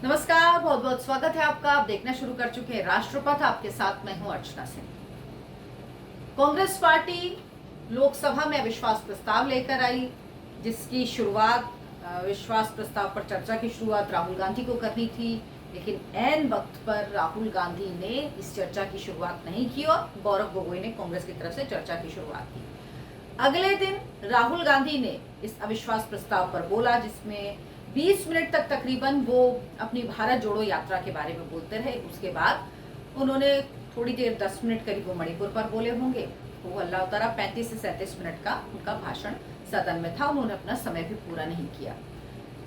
नमस्कार, बहुत बहुत स्वागत है आपका। आप देखना शुरू कर चुके हैं राष्ट्रपथ। आपके साथ मैं हूं अर्चना सिंह। कांग्रेस पार्टी लोकसभा में अविश्वास प्रस्ताव लेकर आई, जिसकी शुरुआत विश्वास प्रस्ताव पर चर्चा की शुरुआत राहुल गांधी को करनी थी, लेकिन ऐन वक्त पर राहुल गांधी ने इस चर्चा की शुरुआत नहीं की और गौरव गोगोई ने कांग्रेस की तरफ से चर्चा की शुरुआत की। अगले दिन राहुल गांधी ने इस अविश्वास प्रस्ताव पर बोला, जिसमें 20 मिनट तक तकरीबन वो अपनी भारत जोड़ो यात्रा के बारे में बोलते रहे। उसके बाद उन्होंने थोड़ी देर 10 मिनट करीब वो मणिपुर पर बोले होंगे। वो हल्ला उतारा। 35 से 37 मिनट का उनका भाषण सदन में था। उन्होंने अपना समय भी पूरा नहीं किया।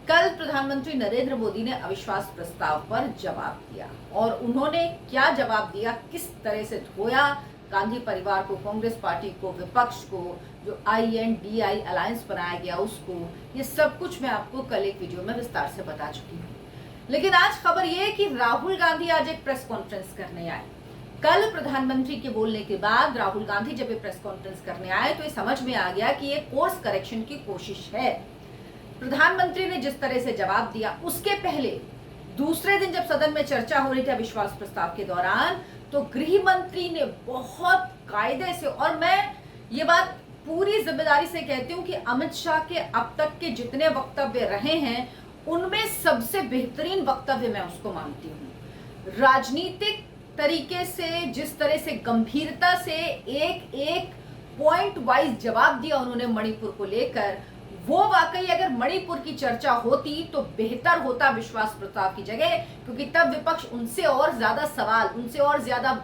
कल प्रधानमंत्री नरेंद्र मोदी ने अविश्वास प्रस्ताव पर जवाब दिया और उन्होंने क्या जवाब दिया, किस तरह से धोया गांधी परिवार को, कांग्रेस पार्टी को, विपक्ष को, जो INDI अलायंस बनाया गया उसको, ये सब कुछ मैं आपको कल एक वीडियो में विस्तार से बता चुकी हूँ। लेकिन आज खबर ये है कि राहुल गांधी आज एक प्रेस कॉन्फ्रेंस करने आए। कल प्रधानमंत्री के बोलने के बाद राहुल गांधी जब ये प्रेस कॉन्फ्रेंस करने आए तो ये समझ में आ गया कि ये कोर्स करेक्शन की कोशिश है। प्रधानमंत्री ने जिस तरह से जवाब दिया, उसके पहले दूसरे दिन जब सदन में चर्चा हो रही थी अविश्वास प्रस्ताव के दौरान, तो गृह मंत्री ने बहुत कायदे से, और मैं ये बात पूरी जिम्मेदारी से कहती हूँ कि अमित शाह के अब तक के जितने वक्तव्य रहे हैं उनमें सबसे बेहतरीन वक्तव्य मैं उसको मानती हूँ। राजनीतिक तरीके से जिस तरह से गंभीरता से एक एक पॉइंट वाइज जवाब दिया उन्होंने मणिपुर को लेकर, वो वाकई अगर मणिपुर की चर्चा होती तो बेहतर होता विश्वास प्रस्ताव की जगह, क्योंकि तब विपक्ष उनसे और ज्यादा सवाल, उनसे और ज्यादा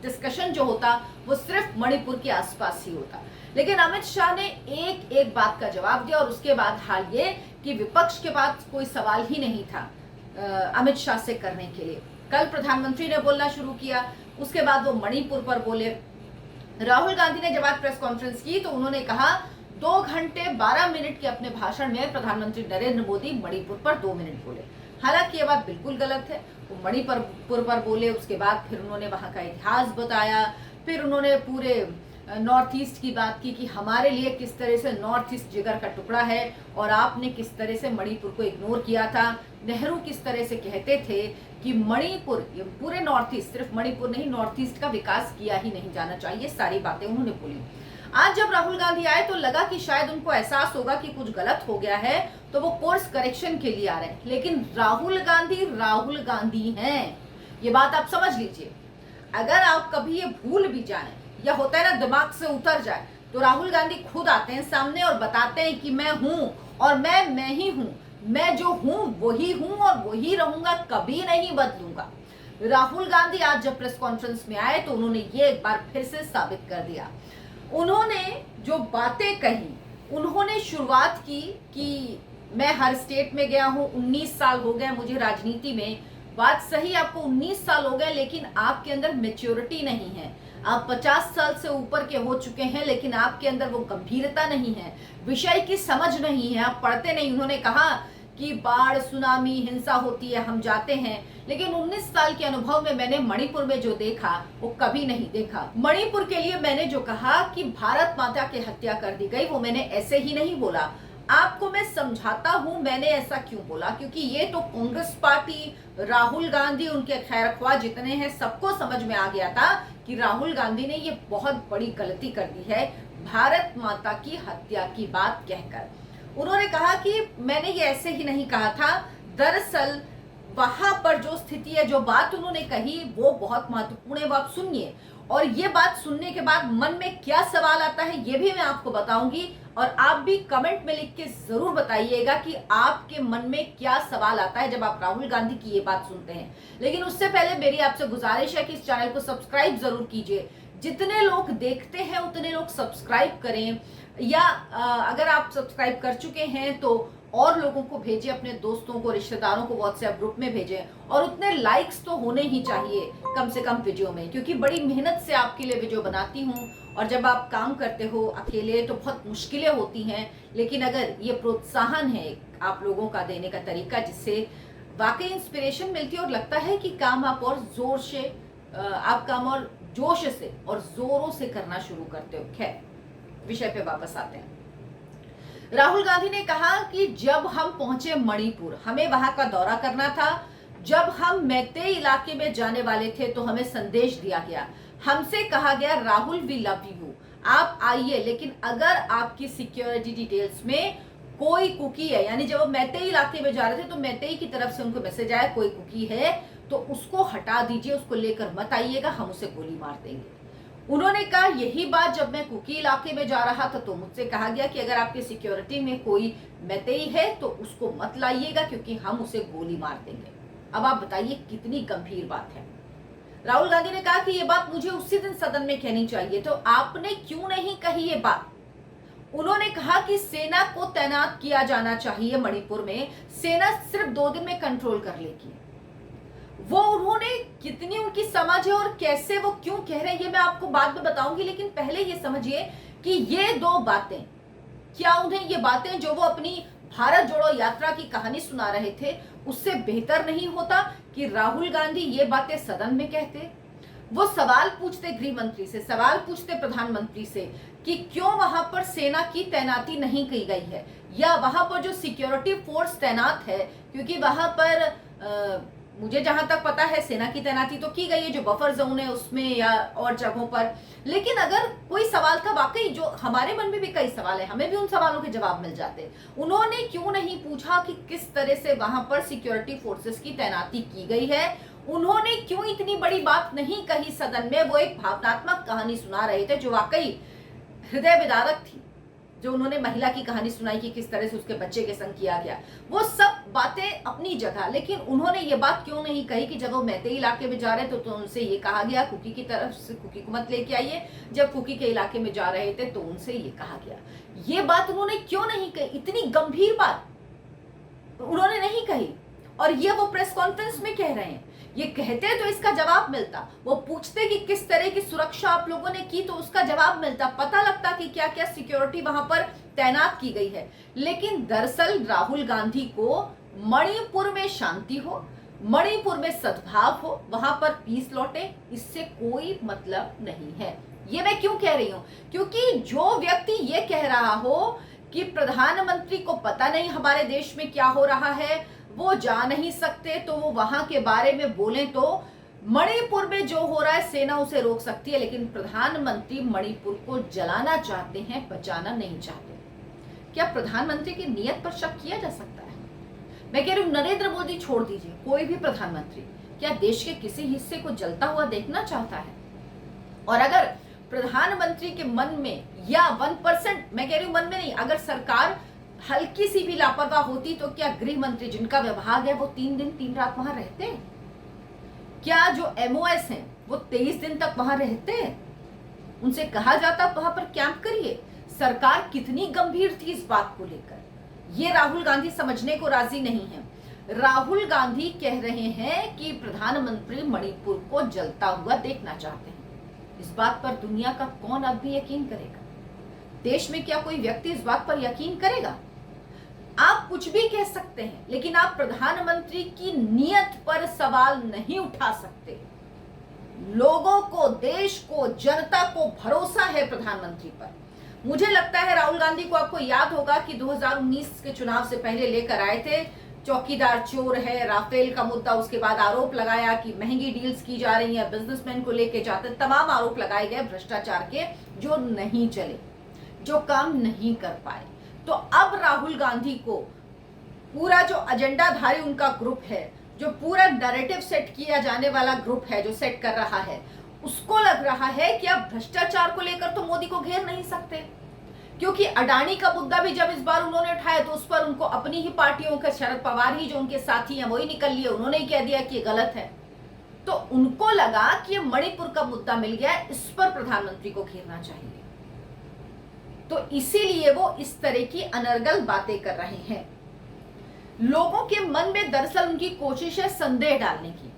डिस्कशन जो होता वो सिर्फ मणिपुर के आसपास ही होता। लेकिन अमित शाह ने एक एक बात का जवाब दिया और उसके बाद हाल ये कि विपक्ष के पास कोई सवाल ही नहीं था अमित शाह से करने के लिए। कल प्रधानमंत्री ने बोलना शुरू किया, उसके बाद वो मणिपुर पर बोले। राहुल गांधी ने जब आज प्रेस कॉन्फ्रेंस की तो उन्होंने कहा 2 घंटे 12 मिनट के अपने भाषण में प्रधानमंत्री नरेंद्र मोदी मणिपुर पर 2 मिनट बोले। हालांकि ये बात बिल्कुल गलत है। वो मणिपुर पर बोले, उसके बाद फिर उन्होंने वहां का इतिहास बताया, फिर उन्होंने पूरे नॉर्थ ईस्ट की बात की कि हमारे लिए किस तरह से नॉर्थ ईस्ट जिगर का टुकड़ा है और आपने किस तरह से मणिपुर को इग्नोर किया था। नेहरू किस तरह से कहते थे कि मणिपुर, ये पूरे नॉर्थ ईस्ट, सिर्फ मणिपुर नहीं, नॉर्थ ईस्ट का विकास किया ही नहीं जाना चाहिए। सारी बातें उन्होंने बोली। आज जब राहुल गांधी आए तो लगा कि शायद उनको एहसास होगा कि कुछ गलत हो गया है, तो वो कोर्स करेक्शन के लिए आ रहे हैं। लेकिन राहुल गांधी हैं, ये बात आप समझ लीजिए। अगर आप कभी ये भूल भी जाएं या होता है ना दिमाग से उतर जाए, तो राहुल गांधी खुद आते हैं सामने और बताते हैं कि मैं हूं और मैं ही हूं, मैं जो हूं वही हूं और वही रहूंगा, कभी नहीं बदलूंगा। राहुल गांधी आज जब प्रेस कॉन्फ्रेंस में आए तो उन्होंने ये एक बार फिर से साबित कर दिया। उन्होंने जो बातें कही, उन्होंने शुरुआत की कि मैं हर स्टेट में गया हूं, 19 साल हो गए मुझे राजनीति में। बात सही, आपको 19 साल हो गए, लेकिन आपके अंदर मैच्योरिटी नहीं है। आप 50 साल से ऊपर के हो चुके हैं, लेकिन आपके अंदर वो गंभीरता नहीं है, विषय की समझ नहीं है, आप पढ़ते नहीं। उन्होंने कहा कि बाढ़, सुनामी, हिंसा होती है, हम जाते हैं, लेकिन 19 साल के अनुभव में मैंने मणिपुर में जो देखा वो कभी नहीं देखा। मणिपुर के लिए मैंने जो कहा कि भारत माता की हत्या कर दी गई, वो मैंने ऐसे ही नहीं बोला। आपको मैं समझाता हूं मैंने ऐसा क्यों बोला, क्योंकि ये तो कांग्रेस पार्टी, राहुल गांधी, उनके खैरख्वाह जितने हैं, सबको समझ में आ गया था कि राहुल गांधी ने ये बहुत बड़ी गलती कर दी है भारत माता की हत्या की बात कहकर। उन्होंने कहा कि मैंने ये ऐसे ही नहीं कहा था, दरअसल वहां पर जो स्थिति है, जो बात उन्होंने कही वो बहुत महत्वपूर्ण है, वो आप सुनिए। और ये बात सुनने के बाद मन में क्या सवाल आता है ये भी मैं आपको बताऊंगी, और आप भी कमेंट में लिख के जरूर बताइएगा कि आपके मन में क्या सवाल आता है जब आप राहुल गांधी की ये बात सुनते हैं। लेकिन उससे पहले मेरी आपसे गुजारिश है कि इस चैनल को सब्सक्राइब जरूर कीजिए। जितने लोग देखते हैं उतने लोग सब्सक्राइब करें, या अगर आप सब्सक्राइब कर चुके हैं तो और लोगों को भेजें, अपने दोस्तों को, रिश्तेदारों को व्हाट्सएप ग्रुप में भेजें। और उतने लाइक्स तो होने ही चाहिए कम से कम वीडियो में, क्योंकि बड़ी मेहनत से आपके लिए वीडियो बनाती हूँ और जब आप काम करते हो अकेले तो बहुत मुश्किलें होती हैं। लेकिन अगर ये प्रोत्साहन है आप लोगों का देने का तरीका, जिससे वाकई इंस्पिरेशन मिलती है और लगता है कि काम आप और जोर से, आप काम और जोश से और जोरों से करना शुरू करते हो। खैर, विषय पे वापस आते हैं। राहुल गांधी ने कहा कि जब हम पहुंचे मणिपुर, हमें वहां का दौरा करना था, जब हम मैतेई इलाके में जाने वाले थे तो हमें संदेश दिया गया, हमसे कहा गया राहुल वी लव यू, आप आइए, लेकिन अगर आपकी सिक्योरिटी डिटेल्स में कोई कुकी है, यानी जब वो मैतेई इलाके में जा रहे थे तो मैतेई की तरफ से उनको मैसेज आया कोई कुकी है तो उसको हटा दीजिए, उसको लेकर मत आइएगा, हम उसे गोली मार देंगे। उन्होंने कहा यही बात जब मैं कुकी इलाके में जा रहा था तो मुझसे कहा गया कि अगर आपकी सिक्योरिटी में कोई मैतेई है तो उसको मत लाइएगा क्योंकि हम उसे गोली मार देंगे। अब आप बताइए कितनी गंभीर बात है। राहुल गांधी ने कहा कि ये बात मुझे उसी दिन सदन में कहनी चाहिए, तो आपने क्यों नहीं कही ये बात? उन्होंने कहा कि सेना को तैनात किया जाना चाहिए मणिपुर में, सेना सिर्फ 2 दिन में कंट्रोल कर लेगी। वो उन्होंने कितनी उनकी समझ है और कैसे वो क्यों कह रहे हैं ये मैं आपको बाद में बताऊंगी, लेकिन पहले ये समझिए कि ये 2 बातें, क्या उन्हें ये बातें जो वो अपनी भारत जोड़ो यात्रा की कहानी सुना रहे थे उससे बेहतर नहीं होता कि राहुल गांधी ये बातें सदन में कहते? वो सवाल पूछते गृह मंत्री से, सवाल पूछते प्रधानमंत्री से कि क्यों वहां पर सेना की तैनाती नहीं की गई है, या वहां पर जो सिक्योरिटी फोर्स तैनात है, क्योंकि वहां पर मुझे जहां तक पता है सेना की तैनाती तो की गई है जो बफर जोन है उसमें या और जगहों पर, लेकिन अगर कोई सवाल था, वाकई जो हमारे मन में भी कई सवाल है, हमें भी उन सवालों के जवाब मिल जाते, उन्होंने क्यों नहीं पूछा कि किस तरह से वहां पर सिक्योरिटी फोर्सेस की तैनाती की गई है? उन्होंने क्यों इतनी बड़ी बात नहीं कही सदन में? वो एक भावनात्मक कहानी सुना रहे थे जो वाकई हृदय विदारक थी, जो उन्होंने महिला की कहानी सुनाई कि किस तरह से उसके बच्चे के संग किया गया, वो सब बातें अपनी जगह, लेकिन उन्होंने ये बात क्यों नहीं कही कि जब वो मैतेई इलाके में जा रहे थे तो उनसे ये कहा गया कुकी की तरफ से कुकी को मत लेके आइए, जब कुकी के इलाके में जा रहे थे तो उनसे ये कहा गया। ये बात उन्होंने क्यों नहीं कही? इतनी गंभीर बात उन्होंने नहीं कही, और ये वो प्रेस कॉन्फ्रेंस में कह रहे हैं। ये कहते तो इसका जवाब मिलता, वो पूछते कि किस तरह की सुरक्षा आप लोगों ने की तो उसका जवाब मिलता, पता लगता कि क्या क्या सिक्योरिटी वहां पर तैनात की गई है। लेकिन दरअसल राहुल गांधी को मणिपुर में शांति हो, मणिपुर में सद्भाव हो, वहां पर पीस लौटे, इससे कोई मतलब नहीं है। ये मैं क्यों कह रही हूं? क्योंकि जो व्यक्ति ये कह रहा हो कि प्रधानमंत्री को पता नहीं हमारे देश में क्या हो रहा है, वो जा नहीं सकते, तो वो वहां के बारे में बोले तो मणिपुर में जो हो रहा है सेना उसे रोक सकती है, लेकिन प्रधानमंत्री मणिपुर को जलाना चाहते हैं, बचाना नहीं चाहते। क्या प्रधानमंत्री की नीयत पर शक किया जा सकता है? मैं कह रही हूं नरेंद्र मोदी छोड़ दीजिए, कोई भी प्रधानमंत्री क्या देश के किसी हिस्से को जलता हुआ देखना चाहता है? और अगर प्रधानमंत्री के मन में या 1%, मैं कह रही हूं मन में नहीं, अगर सरकार हल्की सी भी लापरवाह होती तो क्या गृह मंत्री जिनका विभाग है वो 3 दिन 3 रात वहां रहते? क्या जो MOS हैं वो 23 दिन तक वहां रहते? उनसे कहा जाता वहां पर कैंप करिए। सरकार कितनी गंभीर थी इस बात को लेकर, ये राहुल गांधी समझने को राजी नहीं है। राहुल गांधी कह रहे हैं कि प्रधानमंत्री मणिपुर को जलता हुआ देखना चाहते हैं। इस बात पर दुनिया का कौन अब भी यकीन करेगा? देश में क्या कोई व्यक्ति इस बात पर यकीन करेगा? आप कुछ भी कह सकते हैं, लेकिन आप प्रधानमंत्री की नीयत पर सवाल नहीं उठा सकते। लोगों को, देश को, जनता को भरोसा है प्रधानमंत्री पर। मुझे लगता है राहुल गांधी को, आपको याद होगा कि 2019 के चुनाव से पहले लेकर आए थे, चौकीदार चोर है, राफेल का मुद्दा, उसके बाद आरोप लगाया कि महंगी डील्स की जा रही है, बिजनेसमैन को लेके जाते, तमाम आरोप लगाए गए भ्रष्टाचार के, जो नहीं चले, जो काम नहीं कर पाए। तो अब राहुल गांधी को पूरा जो एजेंडाधारी उनका ग्रुप है, जो पूरा नैरेटिव सेट किया जाने वाला ग्रुप है, जो सेट कर रहा है, उसको लग रहा है कि अब भ्रष्टाचार को लेकर तो मोदी को घेर नहीं सकते, क्योंकि अडानी का मुद्दा भी जब इस बार उन्होंने उठाया तो उस पर उनको अपनी ही पार्टियों का, शरद पवार ही जो उनके साथी हैं वही निकल लिए, उन्होंने ही कह दिया कि ये गलत है। तो उनको लगा कि ये मणिपुर का मुद्दा मिल गया, इस पर प्रधानमंत्री को घेरना चाहिए, तो इसीलिए वो इस तरह की अनर्गल बातें कर रहे हैं। लोगों के मन में दरअसल उनकी कोशिश है संदेह डालने की।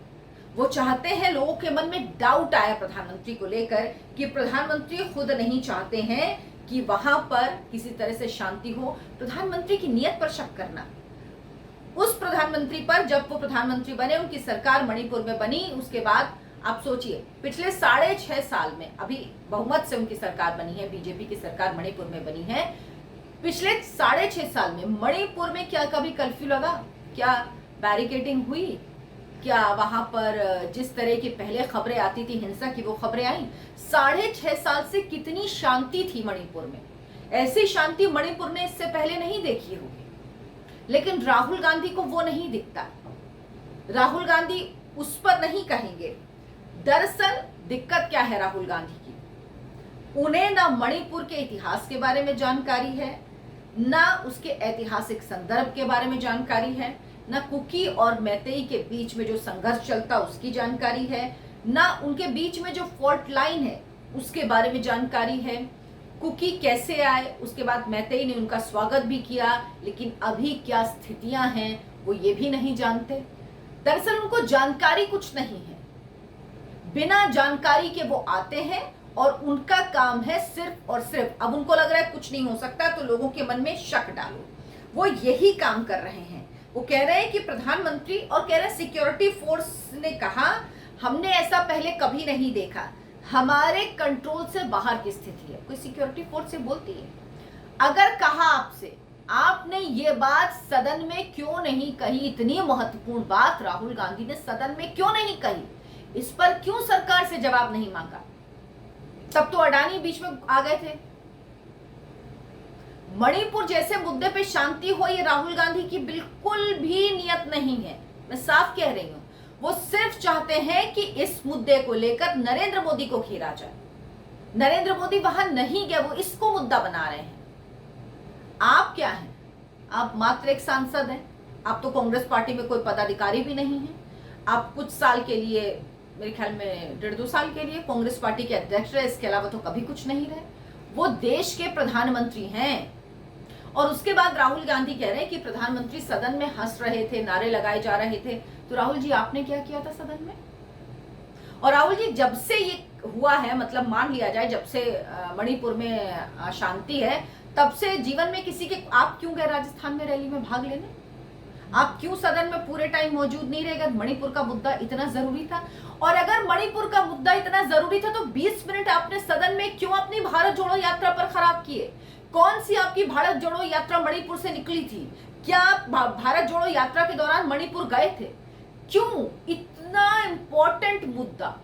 वो चाहते हैं लोगों के मन में डाउट आया प्रधानमंत्री को लेकर कि प्रधानमंत्री खुद नहीं चाहते हैं कि वहां पर किसी तरह से शांति हो। प्रधानमंत्री की नीयत पर शक करना, उस प्रधानमंत्री पर जब वो प्रधानमंत्री बने, उनकी सरकार मणिपुर में बनी, उसके बाद आप सोचिए पिछले 6.5 साल में, अभी बहुमत से उनकी सरकार बनी है, बीजेपी की सरकार मणिपुर में बनी है, पिछले 6.5 साल में मणिपुर में क्या कभी कर्फ्यू लगा? क्या बैरिकेडिंग हुई? क्या वहां पर जिस तरह की पहले खबरें आती थी हिंसा की, वो खबरें आई? 6.5 साल से कितनी शांति थी मणिपुर में। ऐसी शांति मणिपुर ने इससे पहले नहीं देखी होगी। लेकिन राहुल गांधी को वो नहीं दिखता। राहुल गांधी उस पर नहीं कहेंगे। दरअसल दिक्कत क्या है राहुल गांधी की? उन्हें ना मणिपुर के इतिहास के बारे में जानकारी है, ना उसके ऐतिहासिक संदर्भ के बारे में जानकारी है, ना कुकी और मैतेई के बीच में जो संघर्ष चलता उसकी जानकारी है, ना उनके बीच में जो फॉल्ट लाइन है उसके बारे में जानकारी है। कुकी कैसे आए, उसके बाद मैतेई ने उनका स्वागत भी किया, लेकिन अभी क्या स्थितियां हैं वो ये भी नहीं जानते। दरअसल उनको जानकारी कुछ नहीं है। बिना जानकारी के वो आते हैं और उनका काम है सिर्फ और सिर्फ, अब उनको लग रहा है कुछ नहीं हो सकता तो लोगों के मन में शक डालो। वो यही काम कर रहे हैं। वो कह रहे हैं कि प्रधानमंत्री और कह रहे हैं सिक्योरिटी फोर्स ने कहा हमने ऐसा पहले कभी नहीं देखा, हमारे कंट्रोल से बाहर की स्थिति है। कोई सिक्योरिटी फोर्स से बोलती है? अगर कहा आपसे, आपने ये बात सदन में क्यों नहीं कही? इतनी महत्वपूर्ण बात राहुल गांधी ने सदन में क्यों नहीं कही? इस पर क्यों सरकार से जवाब नहीं मांगा? तब तो अडानी बीच में आ गए थे। मणिपुर जैसे मुद्दे पे शांति हो, ये राहुल गांधी की बिल्कुल भी नियत नहीं है। मैं साफ कह रही हूं। वो सिर्फ चाहते हैं कि इस मुद्दे को लेकर नरेंद्र मोदी को घेरा जाए। नरेंद्र मोदी वहां नहीं गए, वो इसको मुद्दा बना रहे हैं। आप क्या हैं? आप मात्र एक सांसद हैं। आप तो कांग्रेस पार्टी में कोई पदाधिकारी भी नहीं है। आप कुछ साल के लिए, मेरे ख्याल में 1.5-2 साल के लिए कांग्रेस पार्टी के अध्यक्ष रहे, इसके अलावा तो कभी कुछ नहीं रहे। वो देश के प्रधानमंत्री हैं। और उसके बाद राहुल गांधी कह रहे हैं कि प्रधानमंत्री सदन में हंस रहे थे, नारे लगाए जा रहे थे। तो राहुल जी आपने क्या किया था सदन में? और राहुल जी जब से ये हुआ है, मतलब मान लिया जाए जब से मणिपुर में शांति है, तब से जीवन में किसी के, आप क्यों गए राजस्थान में रैली में भाग लेने? आप क्यों सदन में पूरे टाइम मौजूद नहीं रहे? मणिपुर का मुद्दा इतना जरूरी था। और अगर मणिपुर का मुद्दा इतना जरूरी था तो 20 मिनट आपने सदन में क्यों अपनी भारत जोड़ो यात्रा पर खराब किए? कौन सी आपकी भारत जोड़ो यात्रा मणिपुर से निकली थी? क्या आप भारत जोड़ो यात्रा के दौरान मणिपुर गए थे? क्यों? इतना इंपॉर्टेंट मुद्दा,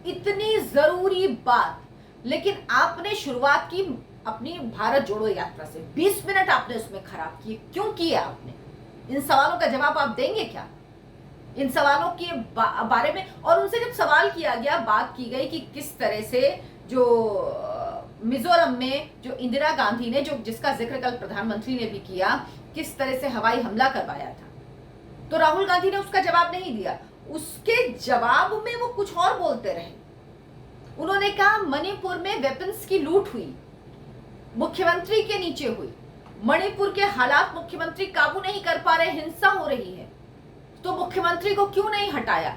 इतनी जरूरी बात, लेकिन आपने शुरुआत की अपनी भारत जोड़ो यात्रा से। 20 मिनट आपने उसमें खराब किए। क्यों किया आपने? इन सवालों का जवाब आप देंगे क्या? इन सवालों के बारे में। और उनसे जब सवाल किया गया, बात की गई कि किस तरह से जो मिजोरम में जो इंदिरा गांधी ने, जो जिसका जिक्र कल प्रधानमंत्री ने भी किया, किस तरह से हवाई हमला करवाया था, तो राहुल गांधी ने उसका जवाब नहीं दिया। उसके जवाब में वो कुछ और बोलते रहे। उन्होंने कहा मणिपुर में वेपन्स की लूट हुई, मुख्यमंत्री के नीचे हुई। मणिपुर के हालात मुख्यमंत्री काबू नहीं कर पा रहे, हिंसा हो रही है, तो मुख्यमंत्री को क्यों नहीं हटाया?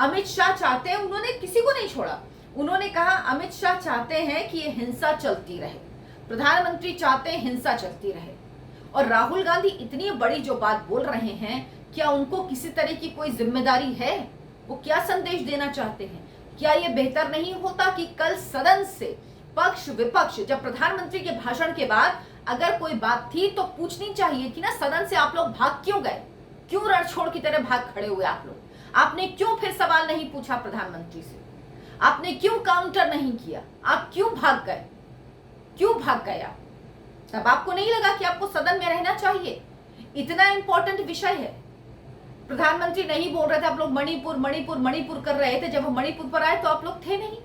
अमित शाह चाहते हैं, उन्होंने किसी को नहीं छोड़ा। उन्होंने कहा अमित शाह चाहते हैं कि ये हिंसा चलती रहे, प्रधानमंत्री चाहते हैं हिंसा चलती रहे। और राहुल गांधी इतनी बड़ी जो बात बोल रहे हैं, क्या उनको किसी तरह की कोई जिम्मेदारी है? वो क्या संदेश देना चाहते हैं? क्या ये बेहतर नहीं होता कि कल सदन से पक्ष विपक्ष, जब प्रधानमंत्री के भाषण के बाद अगर कोई बात थी तो पूछनी चाहिए कि ना सदन से आप लोग भाग क्यों गए? क्यों रणछोड़ की तरह भाग खड़े हुए आप लोग? आपने क्यों फिर सवाल नहीं पूछा प्रधानमंत्री से? आपने क्यों काउंटर नहीं किया? आप क्यों भाग गए? क्यों भाग गए आप? तब आपको नहीं लगा कि आपको सदन में रहना चाहिए? इतना इंपॉर्टेंट विषय है। प्रधानमंत्री नहीं बोल रहे थे, आप लोग मणिपुर मणिपुर मणिपुर कर रहे थे। जब वो मणिपुर पर आए तो आप लोग थे नहीं।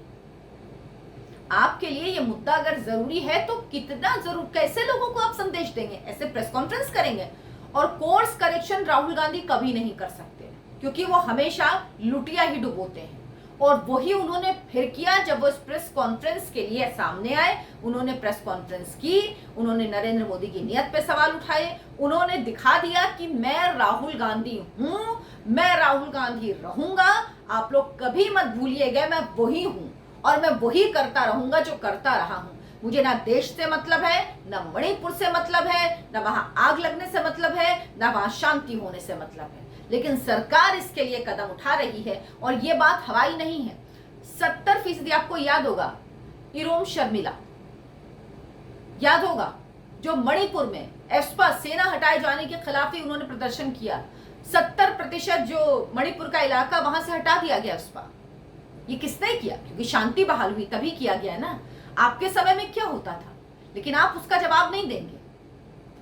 आपके लिए ये मुद्दा अगर जरूरी है तो कितना जरूर, कैसे लोगों को आप संदेश देंगे? ऐसे प्रेस कॉन्फ्रेंस करेंगे? और कोर्स करेक्शन राहुल गांधी कभी नहीं कर सकते, क्योंकि वो हमेशा लुटिया ही डुबोते हैं। और वही उन्होंने फिर किया जब वो इस प्रेस कॉन्फ्रेंस के लिए सामने आए। उन्होंने प्रेस कॉन्फ्रेंस की, उन्होंने नरेंद्र मोदी की नीयत पे सवाल उठाए, उन्होंने दिखा दिया कि मैं राहुल गांधी हूं, मैं राहुल गांधी रहूंगा। आप लोग कभी मत भूलिएगा, मैं वही हूं और मैं वही करता रहूंगा जो करता रहा हूं। मुझे ना देश से मतलब है, ना मणिपुर से मतलब है, ना वहां आग लगने से मतलब है, ना वहां शांति होने से मतलब है। लेकिन सरकार इसके लिए कदम उठा रही है। और ये बात हवाई नहीं है। 70% आपको याद होगा, इरोम शर्मिला याद होगा, जो मणिपुर में एस्पा सेना हटाए जाने के खिलाफ ही उन्होंने प्रदर्शन किया। 70% जो मणिपुर का इलाका वहां से हटा दिया गया उस पर। ये किसने किया? क्योंकि शांति बहाल हुई तभी किया गया ना। आपके समय में क्या होता था? लेकिन आप उसका जवाब नहीं देंगे,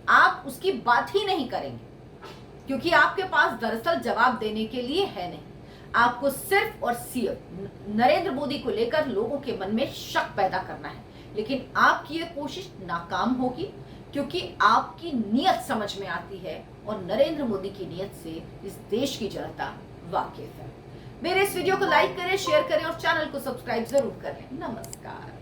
आप उसकी बात ही नहीं करेंगे, क्योंकि आपके पास दरअसल जवाब देने के लिए है नहीं। आपको सिर्फ और सिर्फ नरेंद्र मोदी को लेकर लोगों के मन में शक पैदा करना है, लेकिन आपकी ये कोशिश नाकाम होगी, क्योंकि आपकी नीयत समझ में आती है और नरेंद्र मोदी की नीयत से इस देश की जनता वाकिफ है। मेरे इस वीडियो को लाइक करें, शेयर करें और चैनल को सब्सक्राइब जरूर करें। नमस्कार।